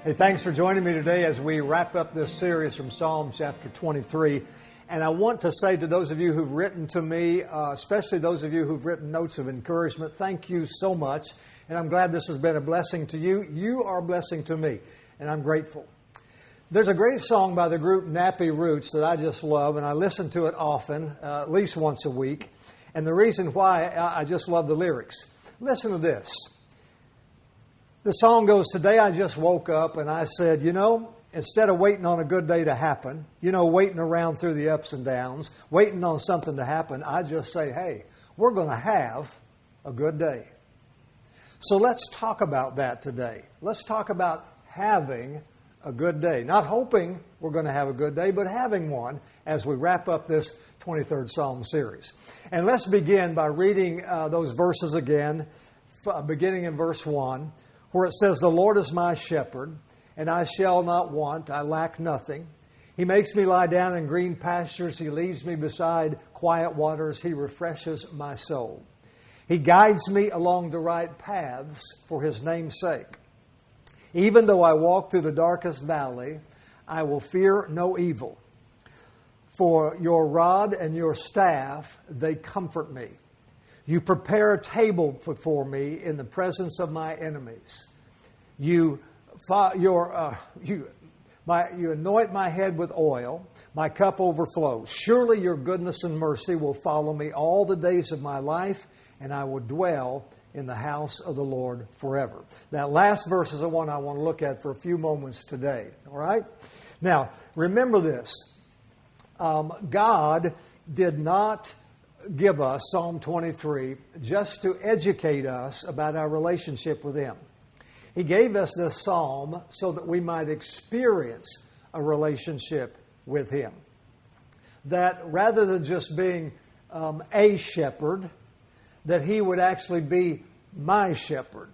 Hey, thanks for joining me today as we wrap up this series from Psalm chapter 23. And I want to say to those of you who've written to me, especially those of you who've written notes of encouragement, thank you so much. And I'm glad this has been a blessing to you. You are a blessing to me, and I'm grateful. There's a great song by the group Nappy Roots that I just love, and I listen to it often, at least once a week. And the reason why, I just love the lyrics. Listen to this. The song goes, today I just woke up and I said, instead of waiting on a good day to happen, waiting around through the ups and downs, waiting on something to happen, I just say, hey, we're going to have a good day. So let's talk about that today. Let's talk about having a good day. Not hoping we're going to have a good day, but having one as we wrap up this 23rd Psalm series. And let's begin by reading those verses again, beginning in verse 1. Where it says, the Lord is my shepherd, and I shall not want, I lack nothing. He makes me lie down in green pastures. He leads me beside quiet waters. He refreshes my soul. He guides me along the right paths for His name's sake. Even though I walk through the darkest valley, I will fear no evil. For your rod and your staff, they comfort me. You prepare a table before me in the presence of my enemies. You anoint my head with oil. My cup overflows. Surely your goodness and mercy will follow me all the days of my life, and I will dwell in the house of the Lord forever. That last verse is the one I want to look at for a few moments today. All right? Now, remember this. God did not give us Psalm 23 just to educate us about our relationship with Him. He gave us this psalm so that we might experience a relationship with Him. That rather than just being a shepherd, that He would actually be my shepherd.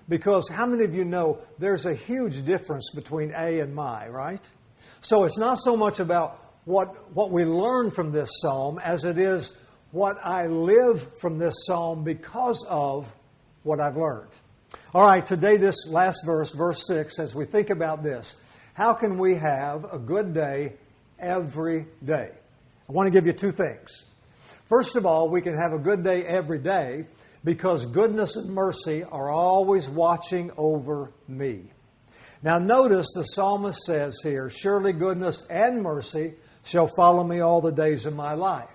Because how many of you know there's a huge difference between a and my, right? So it's not so much about what we learn from this psalm as it is what I live from this psalm because of what I've learned. All right, today this last verse, verse 6, as we think about this, how can we have a good day every day? I want to give you two things. First of all, we can have a good day every day because goodness and mercy are always watching over me. Now notice the psalmist says here, surely goodness and mercy shall follow me all the days of my life.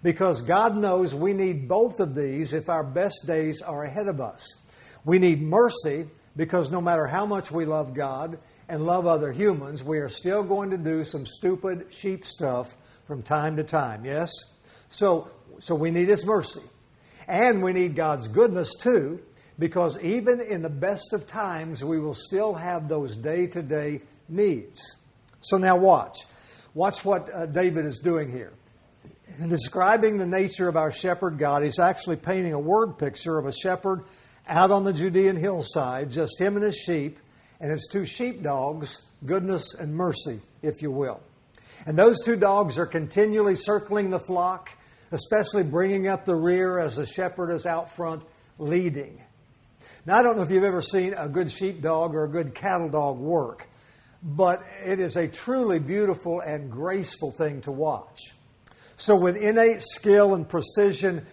Because God knows we need both of these if our best days are ahead of us. We need mercy because no matter how much we love God and love other humans, we are still going to do some stupid sheep stuff from time to time, yes? So we need His mercy. And we need God's goodness too, because even in the best of times, we will still have those day-to-day needs. So now watch. Watch what David is doing here. In describing the nature of our shepherd God, he's actually painting a word picture of a shepherd out on the Judean hillside, just him and his sheep, and his two sheepdogs, goodness and mercy, if you will. And those two dogs are continually circling the flock, especially bringing up the rear as the shepherd is out front leading. Now, I don't know if you've ever seen a good sheepdog or a good cattle dog work, but it is a truly beautiful and graceful thing to watch. So with innate skill and precision,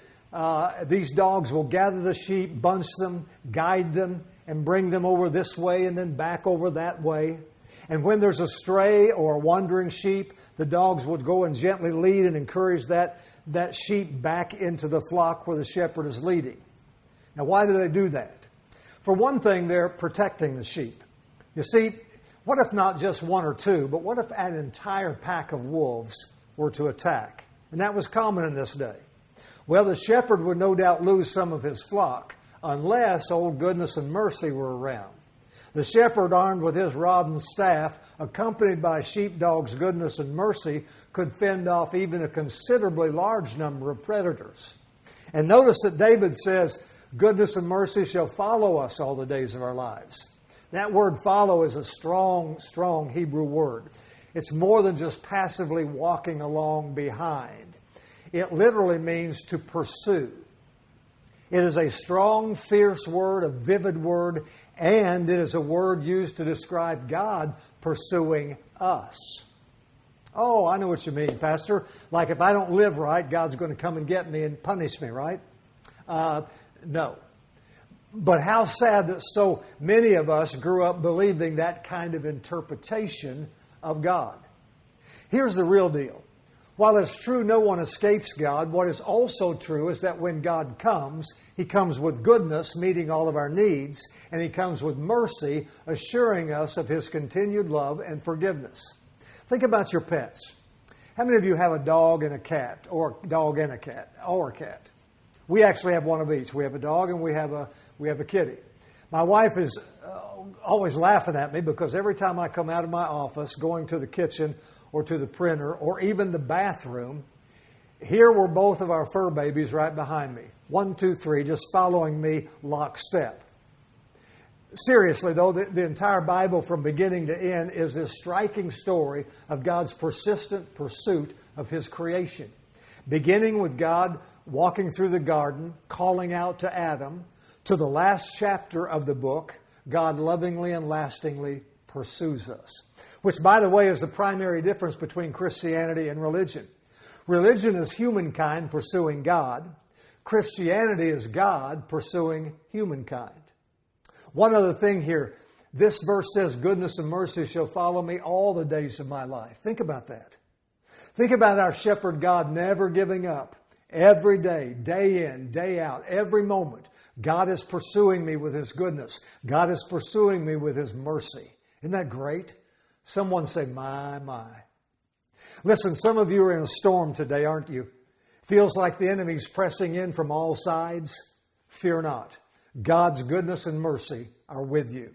these dogs will gather the sheep, bunch them, guide them, and bring them over this way and then back over that way. And when there's a stray or a wandering sheep, the dogs would go and gently lead and encourage that sheep back into the flock where the shepherd is leading. Now, why do they do that? For one thing, they're protecting the sheep. You see, what if not just one or two, but what if an entire pack of wolves were to attack? And that was common in this day. Well, the shepherd would no doubt lose some of his flock unless old goodness and mercy were around. The shepherd, armed with his rod and staff, accompanied by sheepdogs, goodness and mercy, could fend off even a considerably large number of predators. And notice that David says, goodness and mercy shall follow us all the days of our lives. That word follow is a strong, strong Hebrew word. It's more than just passively walking along behind. It literally means to pursue. It is a strong, fierce word, a vivid word, and it is a word used to describe God pursuing us. Oh, I know what you mean, Pastor. Like if I don't live right, God's going to come and get me and punish me, right? No. But how sad that so many of us grew up believing that kind of interpretation of God. Here's the real deal. While it's true no one escapes God, what is also true is that when God comes, He comes with goodness, meeting all of our needs, and He comes with mercy, assuring us of His continued love and forgiveness. Think about your pets. How many of you have a dog and a cat, or a dog and a cat, or a cat? We actually have one of each. We have a dog and we have a kitty. My wife is always laughing at me because every time I come out of my office, going to the kitchen or to the printer or even the bathroom, here were both of our fur babies right behind me. 1, 2, 3, just following me lockstep. Seriously, though, the entire Bible from beginning to end is this striking story of God's persistent pursuit of His creation. Beginning with God walking through the garden, calling out to Adam, to the last chapter of the book, God lovingly and lastingly pursues us. Which, by the way, is the primary difference between Christianity and religion. Religion is humankind pursuing God. Christianity is God pursuing humankind. One other thing here. This verse says, goodness and mercy shall follow me all the days of my life. Think about that. Think about our shepherd God never giving up. Every day, day in, day out, every moment, God is pursuing me with His goodness. God is pursuing me with His mercy. Isn't that great? Someone say, my, my. Listen, some of you are in a storm today, aren't you? Feels like the enemy's pressing in from all sides. Fear not. God's goodness and mercy are with you.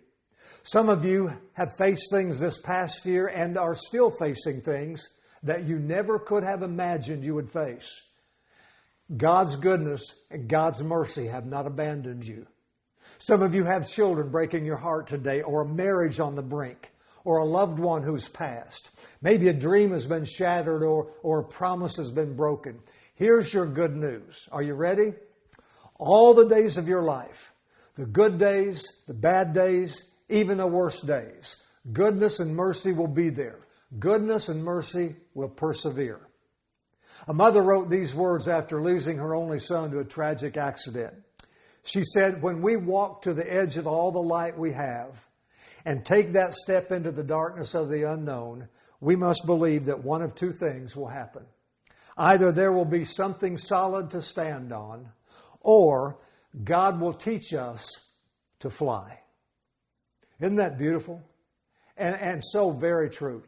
Some of you have faced things this past year and are still facing things that you never could have imagined you would face. God's goodness and God's mercy have not abandoned you. Some of you have children breaking your heart today, or a marriage on the brink, or a loved one who's passed. Maybe a dream has been shattered or a promise has been broken. Here's your good news. Are you ready? All the days of your life, the good days, the bad days, even the worst days, goodness and mercy will be there. Goodness and mercy will persevere. A mother wrote these words after losing her only son to a tragic accident. She said, when we walk to the edge of all the light we have and take that step into the darkness of the unknown, we must believe that one of two things will happen. Either there will be something solid to stand on, or God will teach us to fly. Isn't that beautiful? And so very true.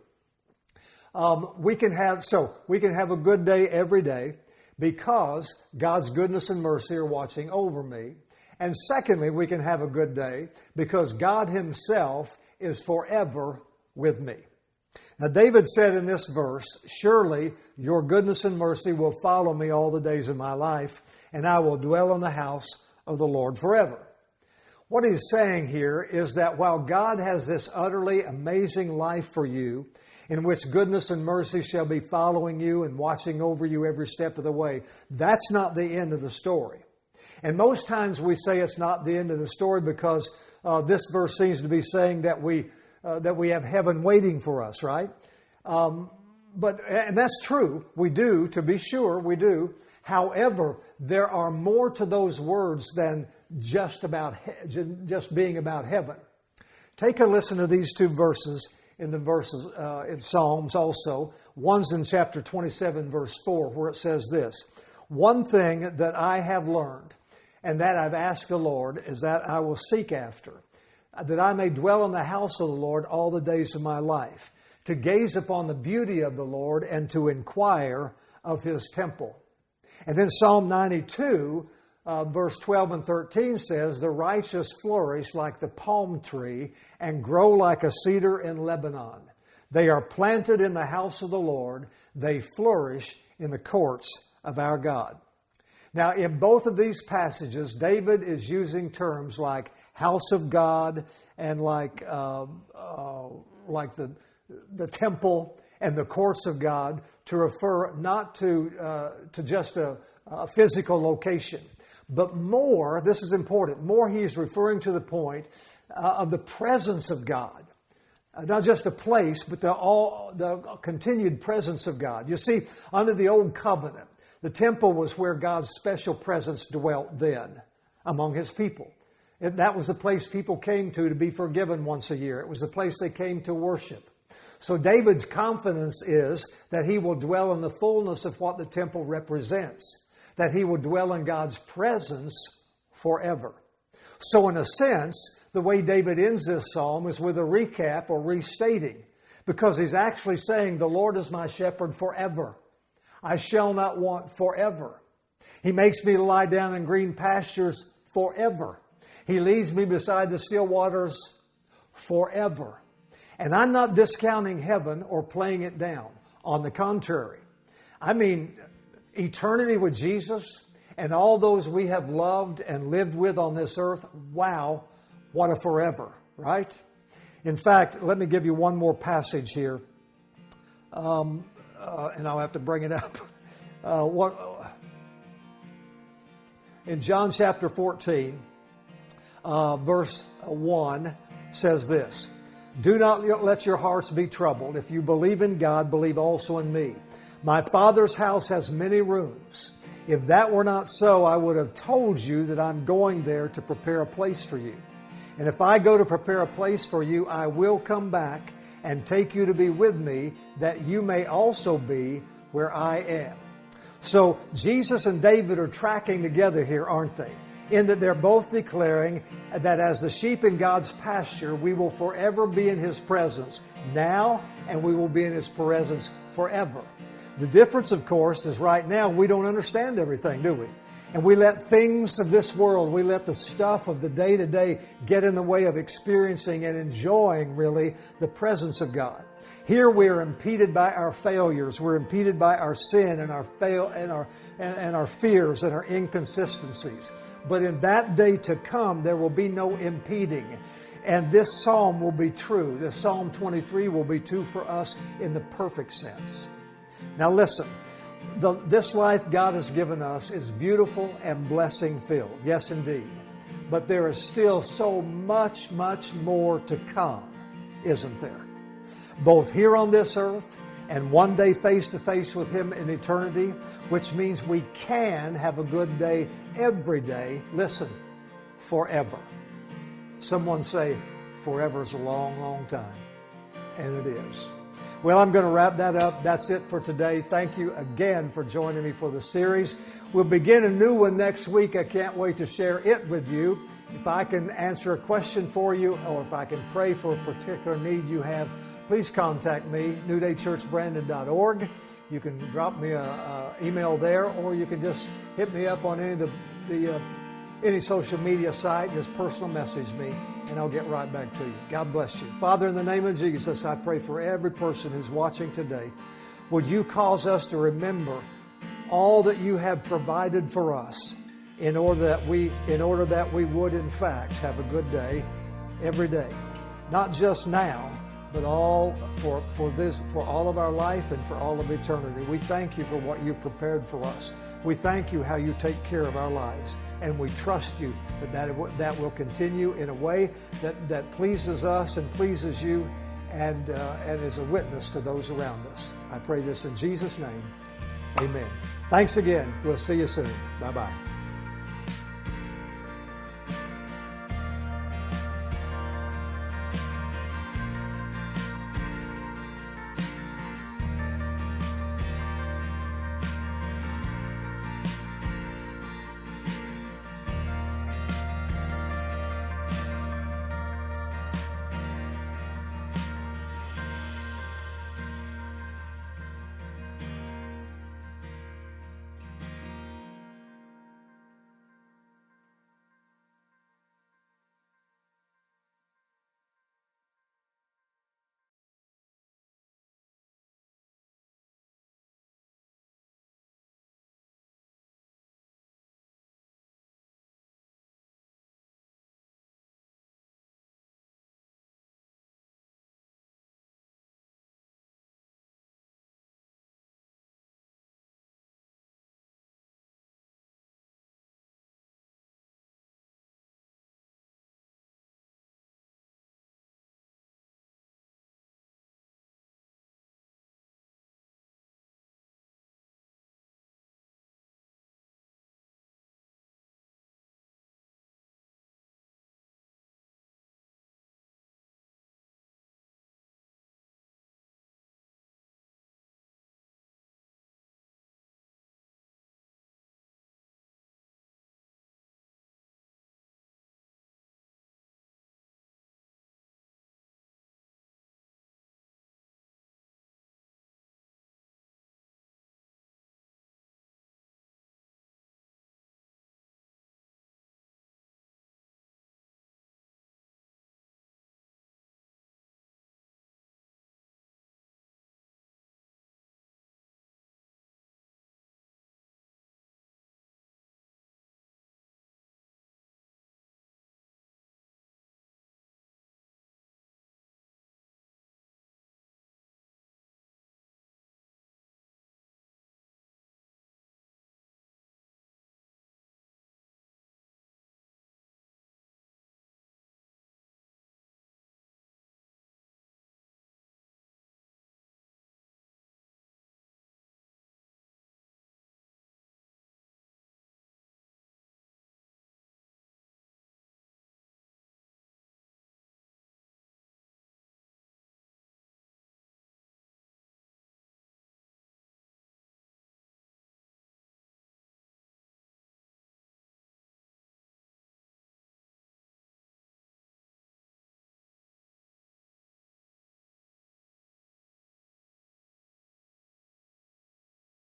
We can have a good day every day because God's goodness and mercy are watching over me. And secondly, we can have a good day because God Himself is forever with me. Now, David said in this verse, surely your goodness and mercy will follow me all the days of my life, and I will dwell in the house of the Lord forever. What he's saying here is that while God has this utterly amazing life for you, in which goodness and mercy shall be following you and watching over you every step of the way, that's not the end of the story. And most times we say it's not the end of the story because this verse seems to be saying that we have heaven waiting for us, right? And that's true. We do, to be sure, we do. However, there are more to those words than just being about heaven. Take a listen to these two verses in Psalms also. One's in chapter 27, verse 4, where it says this, one thing that I have learned and that I've asked the Lord is that I will seek after, that I may dwell in the house of the Lord all the days of my life, to gaze upon the beauty of the Lord and to inquire of His temple. And then Psalm 92, verse 12 and 13 says, the righteous flourish like the palm tree and grow like a cedar in Lebanon. They are planted in the house of the Lord. They flourish in the courts of our God. Now, in both of these passages, David is using terms like house of God and like the temple and the courts of God to refer not to just a physical location, But more, this is important, more he's referring to the point of the presence of God. Not just a place, but the continued presence of God. You see, under the old covenant, the temple was where God's special presence dwelt then among His people. That was the place people came to be forgiven once a year. It was the place they came to worship. So David's confidence is that he will dwell in the fullness of what the temple represents, that he will dwell in God's presence forever. So in a sense, the way David ends this psalm is with a recap or restating, because he's actually saying, the Lord is my shepherd forever. I shall not want forever. He makes me lie down in green pastures forever. He leads me beside the still waters forever. And I'm not discounting heaven or playing it down. On the contrary. I mean, eternity with Jesus and all those we have loved and lived with on this earth, wow, what a forever, right? In fact, let me give you one more passage here, and I'll have to bring it up. In John chapter 14, verse 1 says this, "Do not let your hearts be troubled. If you believe in God, believe also in me. My Father's house has many rooms. If that were not so, I would have told you that I'm going there to prepare a place for you. And if I go to prepare a place for you, I will come back and take you to be with me, that you may also be where I am." So Jesus and David are tracking together here, aren't they? In that they're both declaring that as the sheep in God's pasture, we will forever be in His presence now, and we will be in His presence forever. The difference, of course, is right now we don't understand everything, do we? And we let things of this world, we let the stuff of the day-to-day get in the way of experiencing and enjoying, really, the presence of God. Here we are impeded by our failures. We're impeded by our sin and our fears and our inconsistencies. But in that day to come, there will be no impeding. And this psalm will be true. This Psalm 23 will be true for us in the perfect sense. Now listen, this life God has given us is beautiful and blessing filled. Yes, indeed. But there is still so much, much more to come, isn't there? Both here on this earth and one day face to face with Him in eternity, which means we can have a good day every day. Listen, forever. Someone say, forever is a long, long time. And it is. Well, I'm going to wrap that up. That's it for today. Thank you again for joining me for the series. We'll begin a new one next week. I can't wait to share it with you. If I can answer a question for you, or if I can pray for a particular need you have, please contact me, newdaychurchbrandon.org. You can drop me an email there, or you can just hit me up on any social media site. Just personal message me, and I'll get right back to you. God bless you. Father, in the name of Jesus, I pray for every person who's watching today. Would you cause us to remember all that you have provided for us in order that we would, in fact, have a good day every day. Not just now, but all for all of our life and for all of eternity. We thank you for what you've prepared for us. We thank you how you take care of our lives, and we trust you that will continue in a way that pleases us and pleases you, and is a witness to those around us. I pray this in Jesus' name. Amen. Thanks again. We'll see you soon. Bye-bye.